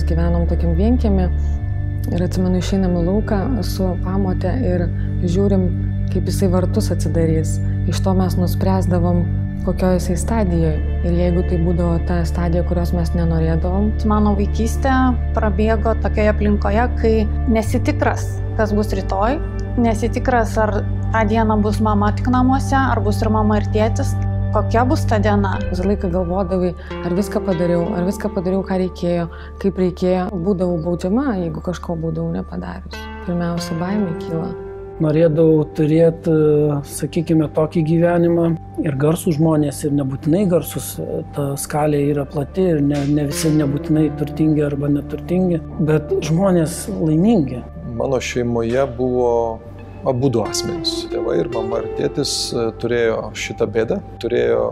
mes gyvenom tokiam vienkiemy ir atsimenu, išeinam į lauką su pamote ir žiūrim, kaip jisai vartus atsidarys. Iš to mes nuspręsdavom, kokioje jisai stadijoje. Ir jeigu tai būdavo ta stadija, kurios mes nenorėdavom. Mano vaikystė prabėgo tokioje aplinkoje, kai nesitikras, kas bus rytoj, nesitikras, ar tą dieną bus mama tik namuose, ar bus ir mama ir tėtis, kokia bus ta diena. Visą laiką galvodavai, ar viską padariau, ką reikėjo, kaip reikėjo. Būdavau baudžiama, jeigu kažko būdavau nepadarius. Pirmiausia, baimė kyla. Norėdavau turėti, sakykime, tokį gyvenimą ir garsų žmonės, ir nebūtinai garsus. Ta skalė yra plati ir ne visi nebūtinai turtingi arba neturtingi, bet žmonės laimingi. Mano šeimoje buvo abudu asmenys. Tėvai ir mama ir tėtis turėjo šitą bėdą. Turėjo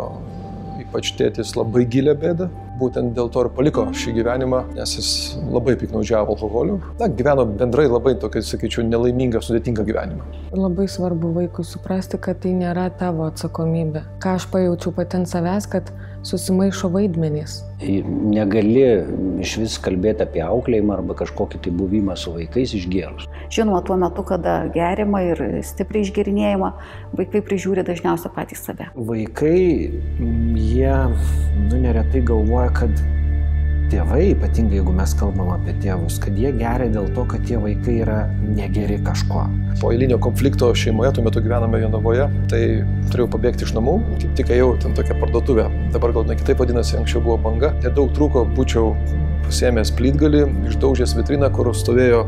ypač tėtis labai gilią bėdą. Būtent dėl to ir paliko šį gyvenimą, nes jis labai piktnaudžiavo alkoholiu. Gyveno bendrai labai tokį, sakyčiau, nelaimingą, sudėtingą gyvenimą. Labai svarbu vaikui suprasti, kad tai nėra tavo atsakomybė. Ką aš pajaučiau pati ant savęs, kad susimaišo vaidmenys. Negali iš vis kalbėti apie auklėjimą arba kažkokį tai buvimą su vaikais išgėrus. Žinoma, tuo metu, kada gerima ir stipriai išgerinėjama, vaikai prižiūri dažniausiai patys save. Vaikai, jie neretai galvoja, kad tėvai, ypatingai jeigu mes kalbam apie tėvus, kad jie geria dėl to, kad tie vaikai yra negeri kažko. Po eilinio konflikto šeimoje, tuo metu gyvename Jonavoje, tai turėjau pabėgti iš namų, kaip tik ėjau ten tokią parduotuvę. Dabar gal ne kitaip vadinasi, anksčiau buvo banga. Nedaug trūko, būčiau pasiėmęs plytgalį, išdaužęs vitriną, kur stovėjo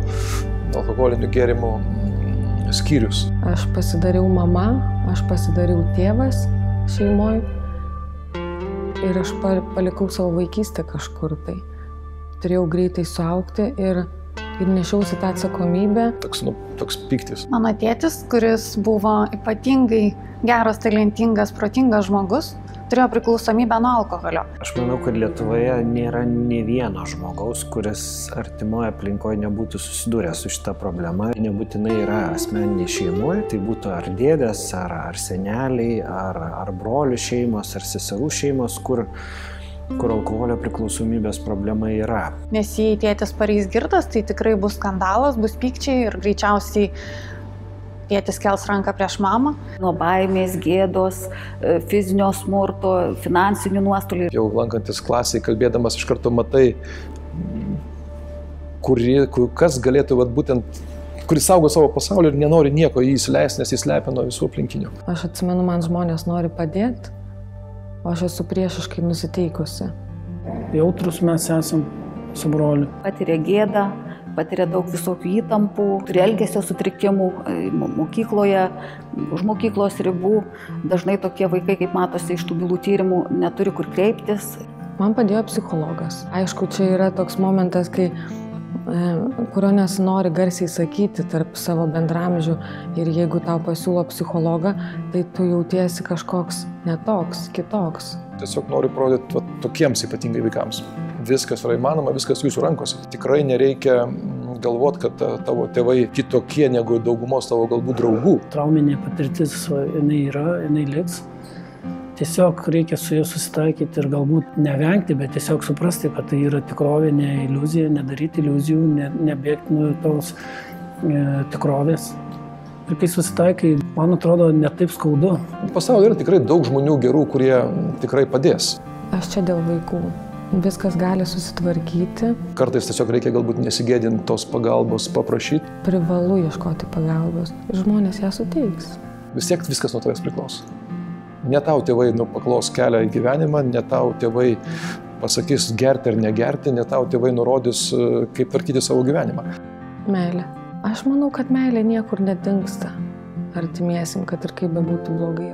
alkoholinių gėrimų skyrius. Aš pasidariau mama, aš pasidariau tėvas šeimoje. Ir aš palikau savo vaikystę kažkur tai. Turėjau greitai suaugti ir nešiausi tą atsakomybę. Toks pyktis. Mano tėtis, kuris buvo ypatingai geras, talentingas, protingas žmogus, turėjo priklausomybę nuo alkoholio. Aš manau, kad Lietuvoje nėra nė vieno žmogaus, kuris artimoje aplinkoje nebūtų susidūręs su šita problema. Nebūtinai yra asmeninė šeimoje, tai būtų ar dėdės, ar seneliai, ar brolių šeimos, ar seserų šeimos, kur alkoholio priklausomybės problema yra. Nes jei tėtis pareis girtas, tai tikrai bus skandalas, bus pykčiai ir greičiausiai tėtis kels ranką prieš mamą. Nuo baimės, gėdos, fizinio smurto, finansinių nuostolių. Jau lankantis klasėje, kalbėdamas iš karto matai, kas galėtų būtent, kuris saugo savo pasaulį ir nenori nieko jį įsileisti, nes jis slepia nuo visų aplinkinių. Aš atsimenu, man žmonės nori padėti, o aš esu priešiškai nusiteikusi. Jautrus mes esam su broliu. Patiria gėdą, patiria daug visokių įtampų, turi elgesio sutrikimų mokykloje, už mokyklos ribų. Dažnai tokie vaikai, kaip matosi iš tų bylų tyrimų, neturi kur kreiptis. Man padėjo psichologas. Aišku, čia yra toks momentas, kurio nesinori garsiai sakyti tarp savo bendramžių ir jeigu tau pasiūlo psichologą, tai tu jautiesi kažkoks netoks, kitoks. Tiesiog noriu parodyti tokiems ypatingai vaikams. Viskas yra įmanoma, viskas jūsų rankose. Tikrai nereikia galvoti, kad tavo tėvai kitokie negu daugumos tavo galbūt draugų. Trauminė patirtis, jinai yra, jinai liks. Tiesiog reikia su juo susitaikyti ir galbūt nevengti, bet tiesiog suprasti, kad tai yra tikrovė, ne iliuzija, nedaryti iliuzijų, nebėgti nuo tos tikrovės. Ir kai susitaikai, man atrodo, netaip skaudu. Pasaulyje yra tikrai daug žmonių gerų, kurie tikrai padės. Aš čia dėl vaikų. Viskas gali susitvarkyti. Kartais tiesiog reikia galbūt nesigėdinti tos pagalbos, paprašyti. Privalu ieškoti pagalbos. Žmonės ją suteiks. Vis tiek viskas nuo tavęs priklauso. Ne tau tėvai paklos kelią į gyvenimą, ne tau tėvai pasakys gerti ar negerti, ne tau tėvai nurodys, kaip tvarkyti savo gyvenimą. Meilė. Aš manau, kad meilė niekur nedingsta artimiesiem, kad ir kaip bebūtų blogai.